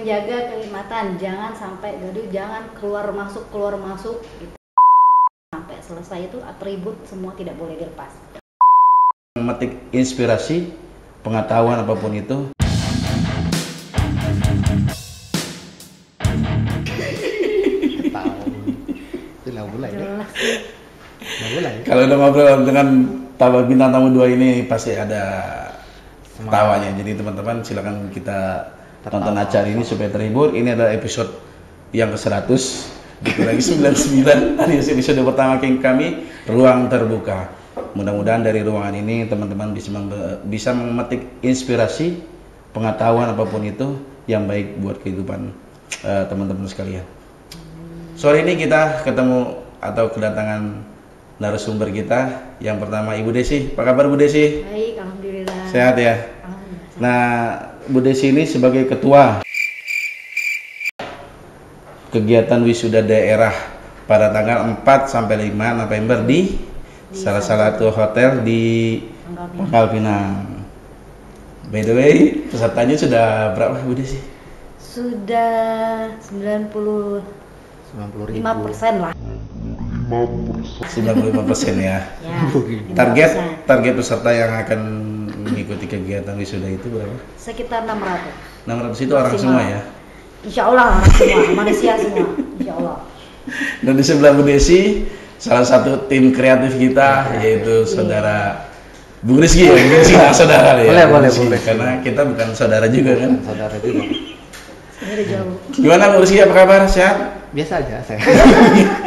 jaga kenikmatan, jangan sampai gaduh, jangan keluar masuk gitu. Sampai selesai itu atribut semua tidak boleh dilepas. Memetik inspirasi, pengetahuan apapun itu. Kalau udah ngobrol dengan bintang tamu 2 ini pasti ada tawanya. Jadi teman-teman silakan kita tonton acara ini supaya terhibur. Ini adalah episode yang ke-100, dikurangi 99. Hari episode pertama kami, Ruang Terbuka. Mudah-mudahan dari ruangan ini teman-teman bisa memetik inspirasi, pengetahuan apapun itu yang baik buat kehidupan teman-teman sekalian. Sore ini kita ketemu atau kedatangan narasumber kita. Yang pertama Ibu Desi. Apa kabar Bu Desi? Baik, alhamdulillah. Sehat ya? Alhamdulillah. Nah, Bu Desi ini sebagai ketua kegiatan wisuda daerah pada tanggal 4 sampai 5 November di salah satu hotel di Pangkal Pinang. By the way, pesertanya sudah berapa Bu Desi? Sudah 95% lah. 95% ya. Target peserta yang akan mengikuti kegiatan wisuda itu berapa? Sekitar 600. 600 itu orang semua ya? Insya Allah orang semua, manusia semua, insya Allah. Dan di sebelah Bu Desi, salah satu tim kreatif kita yaitu saudara Bung Rizky ya, Rizky saudara ya. Boleh. Karena kita bukan saudara juga kan? Saudara juga. Udah jauh. Gimana Bung Rizky, apa kabar? Sehat? Biasa aja saya.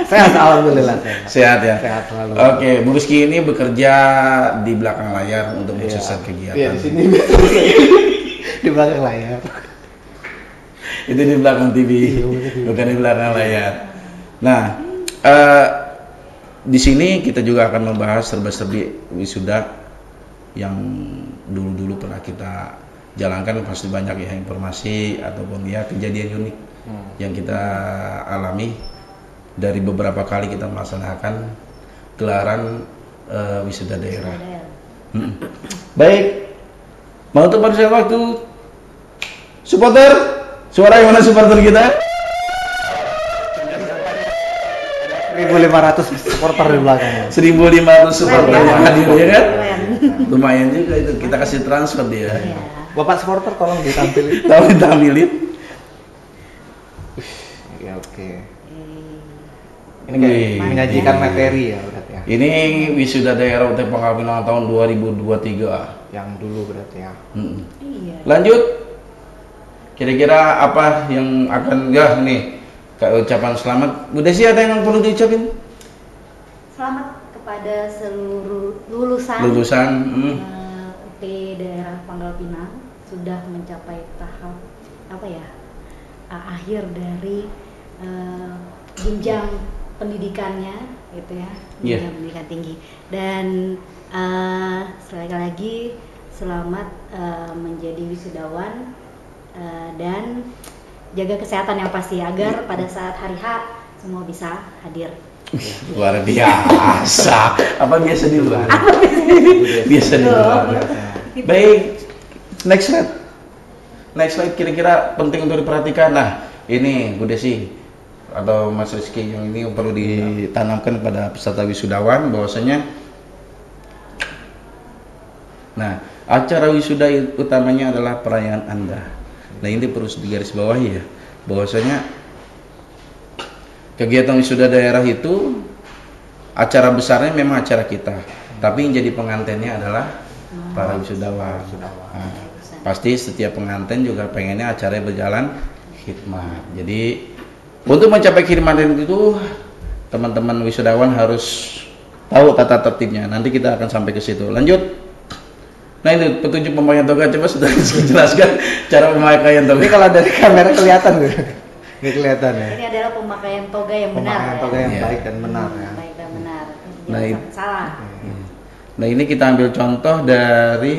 Sehat alhamdulillah. Sehat ya. Sehat selalu. Oke, Bung Rizky ini bekerja di belakang layar untuk mensukseskan kegiatan. Iya, di sini di belakang layar. Itu di belakang TV, bukan di belakang layar. Nah, di sini kita juga akan membahas serba-serbi wisuda yang dulu-dulu pernah kita jalankan. Pasti banyak ya informasi ataupun ya kejadian unik yang kita alami dari beberapa kali kita melaksanakan gelaran wisuda daerah. Baik, mau untuk pada waktu supporter, suara yang mana supporter kita? 1.500 supporter di belakangnya. 1.500 supporter yang hadir ya kan? Keren. Lumayan juga itu, kita kasih transfer dia. Iya. Bapak supporter tolong ditampilin. Tahu ditampilin? Ya oke. Ini Wih. kayak menyajikan materi ya berarti ya. Ini wisuda daerah UT Pangkal Pinang tahun 2023. Yang dulu berarti ya. Iya. Lanjut. Kira-kira apa yang akan nih ucapan selamat. Bu Desi ada yang perlu diucapin? Selamat kepada seluruh lulusan UT daerah Pangkal Pinang sudah mencapai tahap akhir dari jenjang pendidikannya gitu ya, jenjang pendidikan tinggi. Dan sekali lagi selamat menjadi wisudawan dan jaga kesehatan yang pasti agar pada saat hari H semua bisa hadir. Luar biasa. Apa biasa di luar? Biasa di luar. Baik, next slide kira-kira penting untuk diperhatikan. Nah, ini Bu Desi atau Mas Rizky yang ini perlu ditanamkan pada peserta wisudawan bahwasanya acara wisuda utamanya adalah perayaan Anda. Nah, ini perlu digarisbawahi ya, bahwasanya kegiatan wisuda daerah itu acara besarnya memang acara kita, tapi yang jadi pengantennya adalah para wisudawan. Nah, pasti setiap pengantin juga pengennya acaranya berjalan khidmat. Jadi untuk mencapai khidmat itu teman-teman wisudawan harus tahu tata tertibnya. Nanti kita akan sampai ke situ. Lanjut. Nah, ini petunjuk pemakaian toga, coba sudah dijelaskan cara pemakaian toga. Ini kalau dari kamera kelihatan gitu. Nggak kelihatan ya. Ini adalah pemakaian toga yang benar. Pemakaian toga yang ya. baik dan benar ya. Baik dan benar. Nah, Jangan salah. Nah, ini kita ambil contoh dari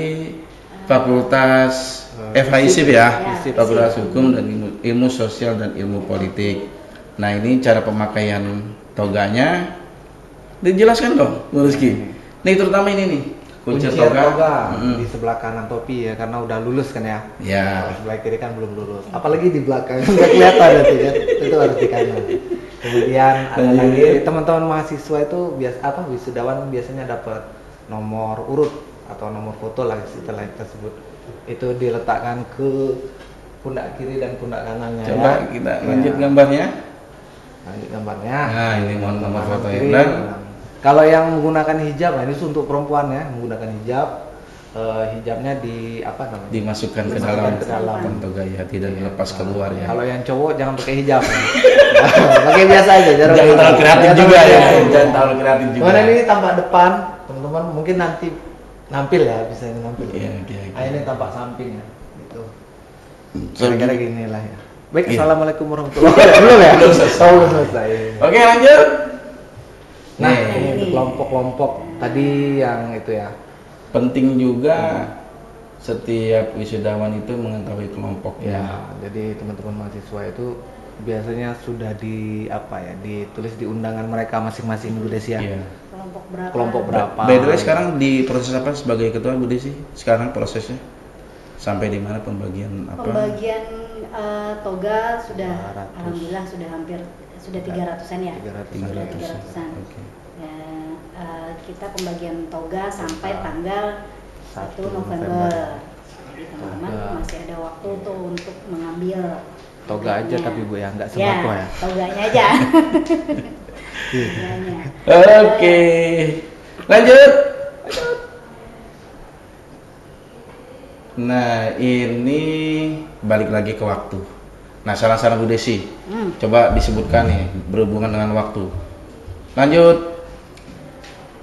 Fakultas FHISIP ya, Fakultas Hukum dan Ilmu Sosial dan Ilmu Politik. Nah, ini cara pemakaian toganya dijelaskan dong, Bu Rizky. Nih terutama ini nih. kuncir toga. Di sebelah kanan topi ya, karena udah lulus kan ya. Ya. Sebelah kiri kan belum lulus. Apalagi di belakang nggak kelihatan nanti kan. Itu harus di kanan. Kemudian ada lagi teman-teman mahasiswa itu wisudawan biasanya dapat nomor urut atau nomor foto lah istilah tersebut. Itu diletakkan ke pundak kiri dan pundak kanannya. Coba kita lanjut gambarnya. Nah, ini nomor foto ya. Kalau yang menggunakan hijab, nah ini untuk perempuan ya, menggunakan hijab, hijabnya dimasukkan ke dalam toga ya, tidak dilepas keluar ya. Kalau yang cowok jangan pakai hijab, pakai biasa aja. Jangan terlalu kreatif juga ya, jangan terlalu kreatif juga. Karena ini tampak depan, teman-teman mungkin nanti nampil ya, bisa ini nampil. Iya. Ini tampak samping ya, gitu. Kira-kira gini lah ya. Baik, assalamualaikum warahmatullahi wabarakatuh. Belum ya? Belum selesai. Oke, lanjut. Nah, ini kelompok-kelompok tadi yang itu ya. Penting juga setiap wisudawan itu mengetahui kelompok ya. Jadi teman-teman mahasiswa itu biasanya sudah ditulis di undangan mereka masing-masing Bu Desi ya. Iya. Kelompok berapa? By the way, sekarang di proses apa sebagai ketua Bu Desi? Sekarang prosesnya sampai di mana pembagian apa? Pembagian toga sudah 200. Alhamdulillah sudah 300-an ya. 300-an. Okay. Kita pembagian toga sampai tanggal 1 November. Jadi teman-teman masih ada waktu tuh untuk mengambil toga aja tapi Bu ya, nggak sembako ya. Toganya aja. Oke. Lanjut. Nah, ini balik lagi ke waktu. Nah, saran-saran Bu Desi, coba disebutkan nih berhubungan dengan waktu. Lanjut.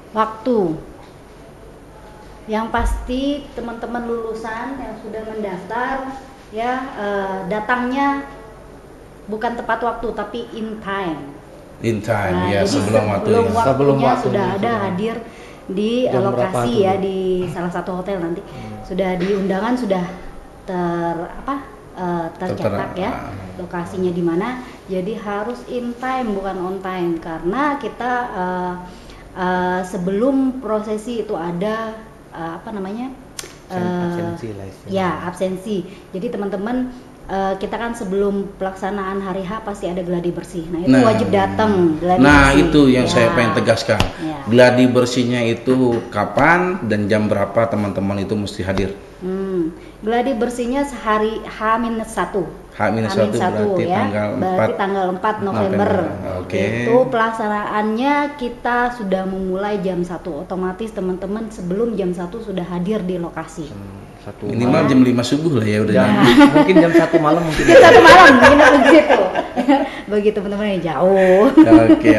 Waktu. Yang pasti teman-teman lulusan yang sudah mendaftar ya datangnya bukan tepat waktu tapi in time. In time, nah, ya sebelum waktunya sudah ada hadir di lokasi ya di salah satu hotel nanti. Sudah di undangan sudah tercetak ya lokasinya di mana. Jadi harus in time bukan on time karena kita sebelum prosesi itu ada absensi lah istilahnya. Ya, absensi. Jadi teman-teman kita kan sebelum pelaksanaan hari H pasti ada gladi bersih. Nah, itu wajib datang gladi bersih. Itu yang saya pengen tegaskan. Ya. Gladi bersihnya itu kapan dan jam berapa teman-teman itu mesti hadir? Gladi bersihnya sehari H-1. H-1 berarti ya. Tanggal 4 November. Okay. Itu pelaksanaannya kita sudah memulai jam 1. Otomatis teman-teman sebelum jam 1 sudah hadir di lokasi. Minimal jam 5 subuh lah ya udah. Mungkin jam 1 malam mungkin. Jam 1 malam mungkin begitu. Bagi teman-teman yang jauh. Oke.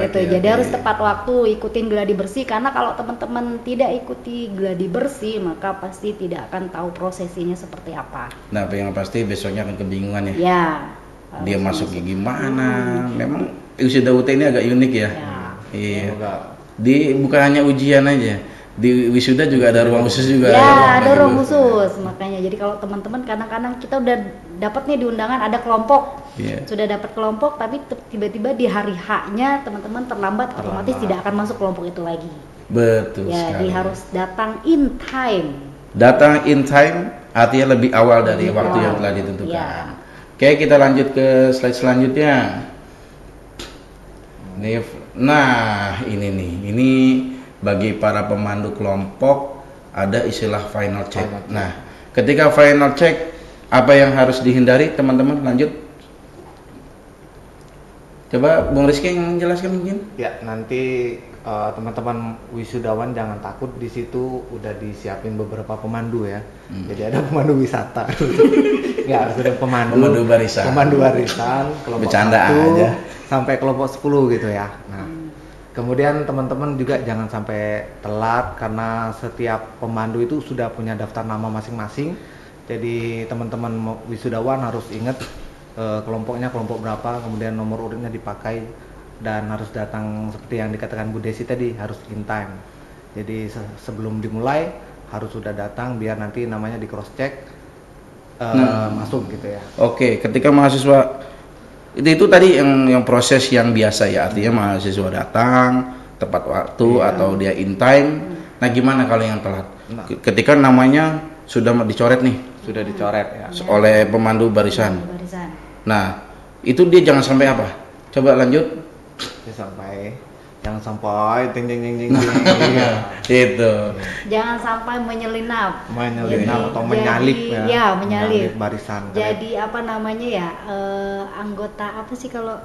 Jadi harus tepat waktu ikutin gladi bersih karena kalau teman-teman tidak ikuti gladi bersih maka pasti tidak akan tahu prosesinya seperti apa. Nah, yang pasti besoknya akan kebingungan ya. Ya. Dia masuknya gimana? Memang wisuda UT ini agak unik ya. Iya. Bukan hanya ujian aja. Di wisuda juga ada ruang khusus juga. Ya, ada ruang khusus. Makanya jadi kalau teman-teman kadang-kadang kita udah dapat nih di undangan ada kelompok. Sudah dapat kelompok tapi tiba-tiba di hari H-nya teman-teman terlambat otomatis tidak akan masuk kelompok itu lagi. Betul sekali. Jadi harus datang in time. Datang in time artinya lebih awal dari waktu yang telah ditentukan. Ya. Oke, kita lanjut ke slide selanjutnya. Nah, ini nih. Ini bagi para pemandu kelompok ada istilah final check. Nah, ketika final check apa yang harus dihindari teman-teman? Lanjut. Coba Bung Rizky yang jelaskan mungkin. Ya, nanti teman-teman wisudawan jangan takut, di situ udah disiapin beberapa pemandu ya. Jadi ada pemandu wisata. Ya, harus ada pemandu barisan. Pemandu barisan kelompok bercanda 1 aja sampai kelompok 10 gitu ya. Nah, kemudian teman-teman juga jangan sampai telat karena setiap pemandu itu sudah punya daftar nama masing-masing. Jadi teman-teman wisudawan harus ingat kelompoknya kelompok berapa, kemudian nomor urutnya dipakai dan harus datang seperti yang dikatakan Bu Desi tadi, harus in time. Jadi sebelum dimulai harus sudah datang biar nanti namanya di cross check masuk gitu ya. Oke, ketika mahasiswa itu tadi yang proses yang biasa ya, artinya mahasiswa datang tepat waktu atau dia in time. Nah, gimana kalau yang telat? Nah. Ketika namanya sudah dicoret nih Sudah dicoret ya. oleh pemandu barisan. Barisan. Nah, itu dia jangan sampai apa? Coba lanjut. Jangan sampai ting ting ting ting. Itu. Jangan sampai menyelinap. Atau menyalip ya. Menyalip barisan. Jadi apa namanya ya? Anggota apa sih kalau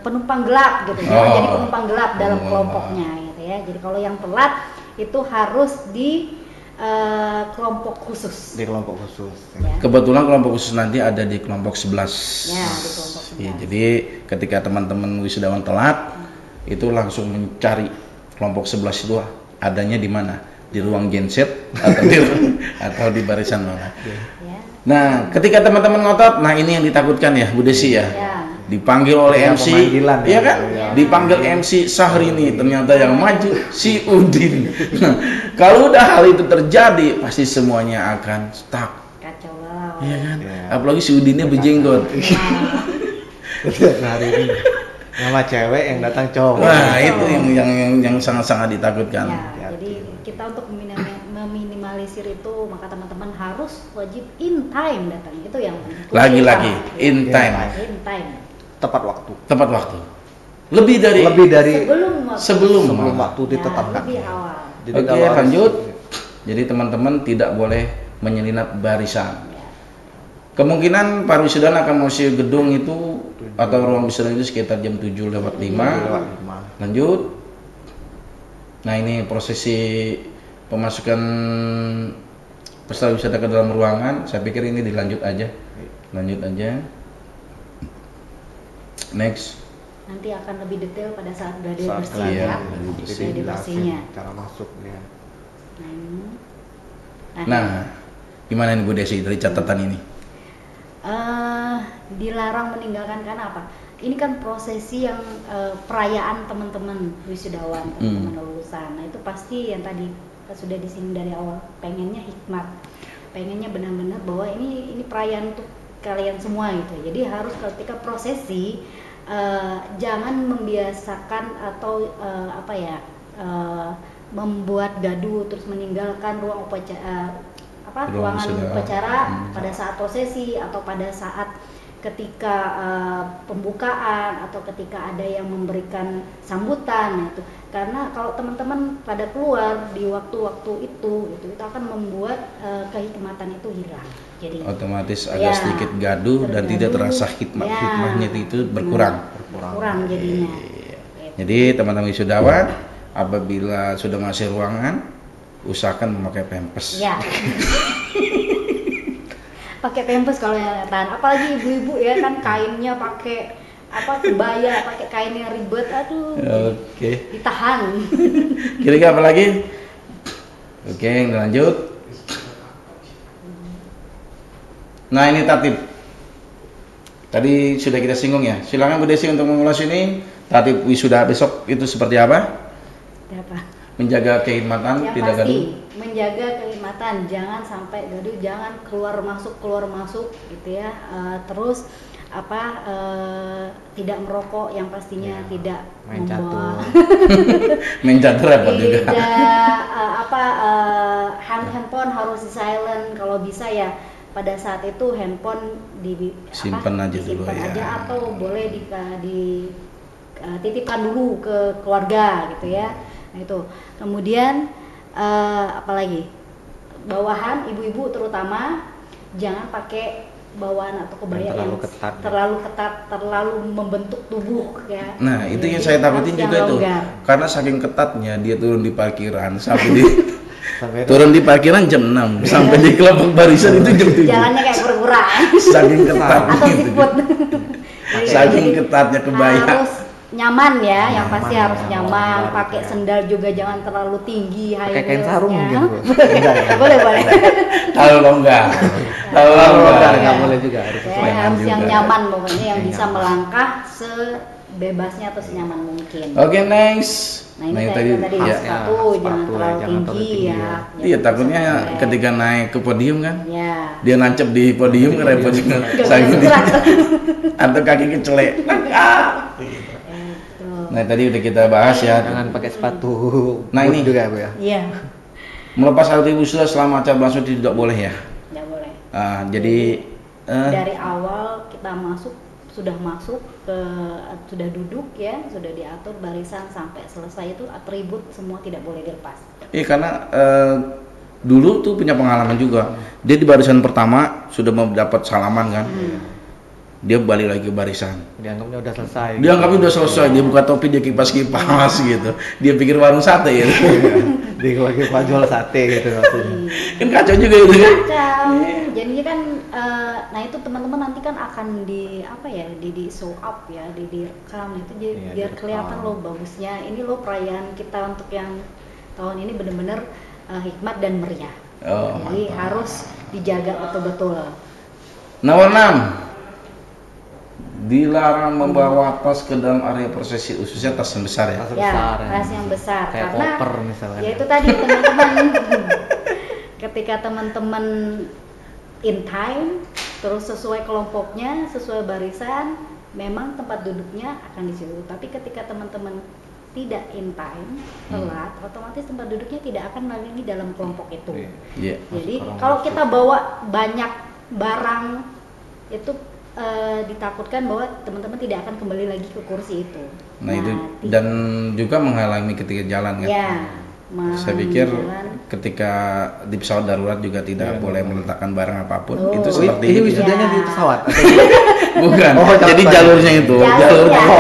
penumpang gelap gitu ya. Jadi penumpang gelap dalam kelompoknya gitu ya. Jadi kalau yang telat itu harus di kelompok khusus. Di kelompok khusus. Ya. Kebetulan kelompok khusus nanti ada di kelompok 11. Ya, di kelompok 11. Ya, jadi ketika teman-teman wisudawan telat, itu langsung mencari kelompok 11 itu adanya di mana? Di ruang genset atau di barisan mana? Ya. Nah, ketika teman-teman ngotot, nah ini yang ditakutkan ya, Bu Desi ya. Dipanggil oleh Ya, MC, ya kan? Ya. Dipanggil MC Syahrini, ternyata yang maju si Udin. Nah, kalau udah hal itu terjadi, pasti semuanya akan stuck. Kacau lah. Iya kan? Ya. Apalagi si Udinnya berjenggot. Hari ini nama cewek yang datang cowok. Wah, itu yang sangat-sangat ditakutkan. Ya, jadi kita untuk meminimalisir itu, maka teman-teman harus wajib in time datang. Itu yang Lagi-lagi in time. In time. Tepat waktu. Tepat waktu. Lebih dari sebelum waktu ditetapkan. Lebih awal. Jadi Oke, kalau lanjut. Jadi teman-teman tidak boleh menyelinap barisan. Ya. Kemungkinan para wisudawan akan masuk gedung itu atau ruang wisuda itu sekitar jam 7 lewat 5. Lanjut. Nah, ini prosesi pemasukan peserta wisata ke dalam ruangan. Saya pikir ini dilanjut aja. Lanjut aja. Next. Nanti akan lebih detail pada saat gladi Saat bersih gladi, ya. bersih. Gladi bersihnya. Cara masuk ya. Nah, gimana nih Bu Desi dari catatan ini? Dilarang meninggalkan karena apa? Ini kan prosesi yang perayaan teman-teman wisudawan, teman-teman lulusan. Nah, itu pasti yang tadi sudah disinggung dari awal, pengennya hikmat. Pengennya benar-benar bahwa ini perayaan untuk kalian semua gitu. Jadi harus ketika prosesi jangan membiasakan atau membuat gaduh terus meninggalkan ruang upacara ruangan upacara pada saat prosesi atau pada saat ketika pembukaan atau ketika ada yang memberikan sambutan itu. Karena kalau teman-teman pada keluar di waktu-waktu itu akan membuat kehikmatan itu hilang. Jadi otomatis agak sedikit gaduh dan tidak terasa hikmahnya itu berkurang. Berkurang jadinya. Jadi teman-teman wisudawan apabila sudah masuk ruangan usahakan memakai pampers. Ya. Pakai pampers kalau yang tahan. Apalagi ibu-ibu ya kan kainnya pakai kebaya, pakai kain yang ribet, aduh. Oke. Ditahan. Kira-kira apa lagi? Oke, lanjut. Nah, ini tertib. Tadi sudah kita singgung ya. Silakan Bu Desi untuk mengulas ini. Tertib wisuda besok itu seperti apa? Menjaga kehikmatan, yang tidak pasti, gaduh. Menjaga kehikmatan, jangan sampai gaduh, jangan keluar masuk gitu ya. Terus tidak merokok yang pastinya tidak main catur. Main catur apa juga? Handphone harus di silent kalau bisa ya. Pada saat itu handphone disimpan aja dulu ya. Atau boleh dititipkan dulu ke keluarga gitu ya. Nah itu. Kemudian apalagi bawahan ibu-ibu terutama jangan pakai bawahan atau kebaya yang terlalu ketat, terlalu membentuk tubuh ya. Nah, itu yang saya takutin juga itu. Karena saking ketatnya dia turun di parkiran sampai turun di parkiran jam 6 sampai di kelompok barisan itu jam 7. Jalannya kayak berkurang. Saking ketatnya. Atau siput. Saking ketatnya kebaya. Harus nyaman ya, yang pasti harus nyaman. Pakai sendal juga jangan terlalu tinggi. Pakai kain sarung mungkin Bu. Boleh. Kalau longgar. Nggak boleh juga. Harus yang nyaman pokoknya, yang bisa melangkah sebebasnya atau senyaman mungkin. Oke, next. Nah ini tadi ya, sepatu jangan terlalu tinggi ya. Iya, takutnya ketika naik ke podium kan, ya. dia nancep di podium repot juga. Atau kaki kecelek. Nah tadi udah kita bahas ya. Jangan pakai sepatu. Nah ini juga Bu ya. Iya. Melepas arti wisuda selama acara berlangsung tidak boleh ya? Tidak boleh. Jadi dari awal kita sudah duduk ya, sudah diatur barisan sampai selesai itu atribut semua tidak boleh dilepas. Iya karena dulu tuh punya pengalaman juga. Dia di barisan pertama sudah mendapat salaman kan. Dia balik lagi ke barisan. Dianggapnya udah selesai. Dianggapnya udah selesai. Dia buka topi, dia kipas-kipas gitu. Dia pikir warung sate ya. Dia lagi jual sate gitu maksudnya. Kan kacau juga itu kan. Kacau. Jadinya kan nah itu teman-teman nanti kan akan di show up ya, direkam itu biar kelihatan loh bagusnya. Ini loh perayaan kita untuk yang tahun ini benar-benar hikmat dan meriah. Jadi harus dijaga betul-betul. Nomor 6. Dilarang membawa tas ke dalam area prosesi, khususnya tas yang besar ya. Tas yang besar. Kayak Karena koper misalnya. ya itu tadi teman-teman ketika teman-teman in time terus sesuai kelompoknya, sesuai barisan, memang tempat duduknya akan di situ. Tapi ketika teman-teman tidak in time, telat, otomatis tempat duduknya tidak akan lagi dalam kelompok itu. Jadi kalau kita bawa banyak barang itu ditakutkan bahwa teman-teman tidak akan kembali lagi ke kursi itu. Nah itu dan juga menghalangi ketika jalan kan. Ya, saya pikir ketika di pesawat darurat juga tidak boleh meletakkan barang apapun. Itu seperti ini wisudanya di pesawat. Bukan. Jadi jalurnya itu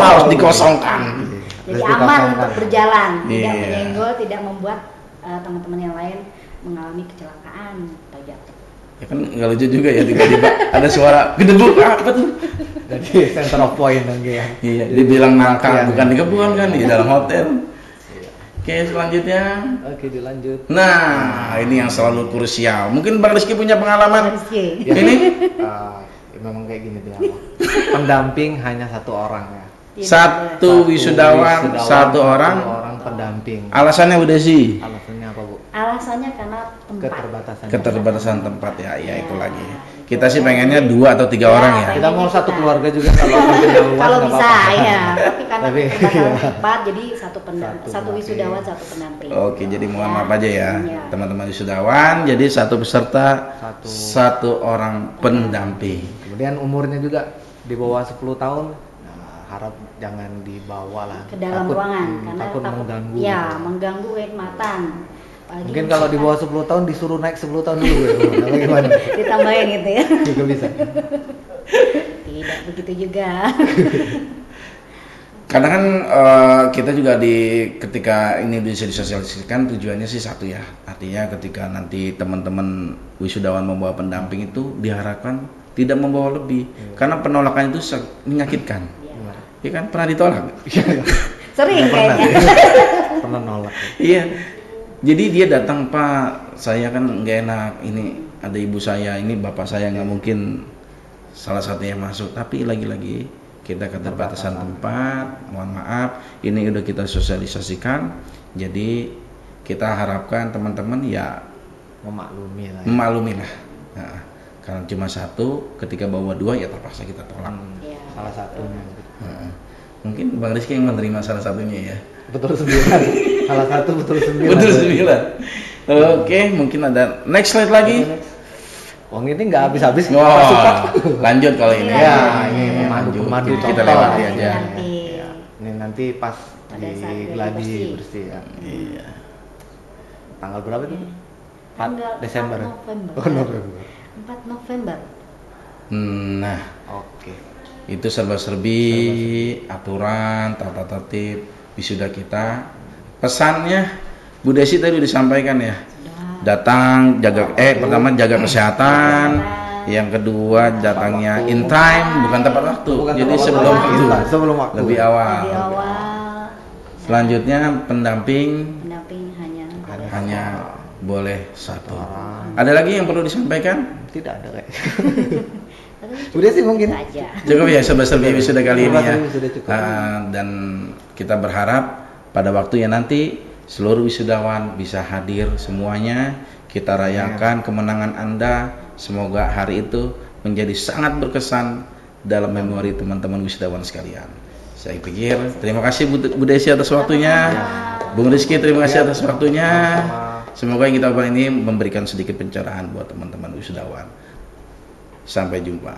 harus dikosongkan. Jadi aman untuk berjalan, tidak menyenggol, tidak membuat teman-teman yang lain mengalami kecelakaan atau jatuh. Ya kan nggak lucu juga ya tiba-tiba ada suara gedebuk apa tuh? Jadi center of point nanti ya. Iya, dibilang nangka bukan dikebukan kan di dalam hotel. Oke, selanjutnya. Oke, dilanjut. Nah, ini yang selalu krusial. Mungkin Bang Rizky punya pengalaman. Ya, ini memang kayak gini dia. Pendamping hanya satu orang ya. Satu wisudawan, satu orang pendamping. Alasannya udah sih. Alasannya apa, Bu? Alasannya karena tempat. Keterbatasan tempat ya, itu lagi. Kita sih pengennya 2 atau 3 orang ya. Kita mau satu keluarga juga kalau kalau bisa ya. Tapi karena keterbatasan tempat jadi satu wisudawan, satu pendamping. Oke, jadi mohon maaf aja ya, teman-teman wisudawan. Jadi satu peserta, satu orang pendamping. Kemudian umurnya juga di bawah 10 tahun. Harap jangan dibawa lah ke dalam ruangan karena takut mengganggu. Ya, mengganggu kenikmatan. Mungkin kalau di bawah 10 tahun disuruh naik 10 tahun dulu ya. Bagaimana? Ditambahin gitu ya. Juga bisa. Tidak begitu juga. Karena kan kita juga ketika ini bisa disosialisasikan tujuannya sih satu ya. Artinya ketika nanti teman-teman wisudawan membawa pendamping itu diharapkan tidak membawa lebih. Karena penolakan itu menyakitkan. Iya kan, pernah ditolak? Sering kayaknya. Pernah nolak. Iya. Jadi dia datang, Pak, saya kan nggak enak. Ini ada ibu saya, ini bapak saya nggak mungkin salah satunya masuk. Tapi lagi-lagi kita keterbatasan tempat. Mohon maaf, ini udah kita sosialisasikan. Jadi kita harapkan teman-teman ya memaklumi lah. Nah, karena cuma satu, ketika bawa 2 ya terpaksa kita tolak. Salah satunya. Mungkin Bang Rizky yang menerima salah satunya ya. Betul 9. Salah satu betul 9. Betul 9. Oke, mungkin ada next slide lagi. Wong ini nggak habis-habis. Lanjut kalau ini. Ya, ini pemandu kita lewati aja. Ini nanti pas di gladi bersih ya. Iya. Tanggal berapa itu? 4 Desember. November. 4 November. Nah, oke. Itu serba-serbi aturan, tata tertib wisuda kita. Pesannya Bu Desi tadi disampaikan ya. Datang pertama jaga kesehatan, yang kedua datangnya in time, bukan tepat waktu. Jadi sebelum waktu. Lebih awal. Selanjutnya pendamping hanya boleh satu. Ada lagi yang perlu disampaikan? Tidak ada kayak. Udah sih mungkin. Cukup ya serba-serbi wisuda kali ini ya. Dan kita berharap pada waktu yang nanti seluruh wisudawan bisa hadir semuanya. Kita rayakan kemenangan Anda. Semoga hari itu menjadi sangat berkesan dalam memori teman-teman wisudawan sekalian. Saya pikir terima kasih Bu Desi atas waktunya. Bung Rizky terima kasih atas waktunya. Semoga yang kita bahas ini memberikan sedikit pencerahan buat teman-teman wisudawan. Sampai jumpa.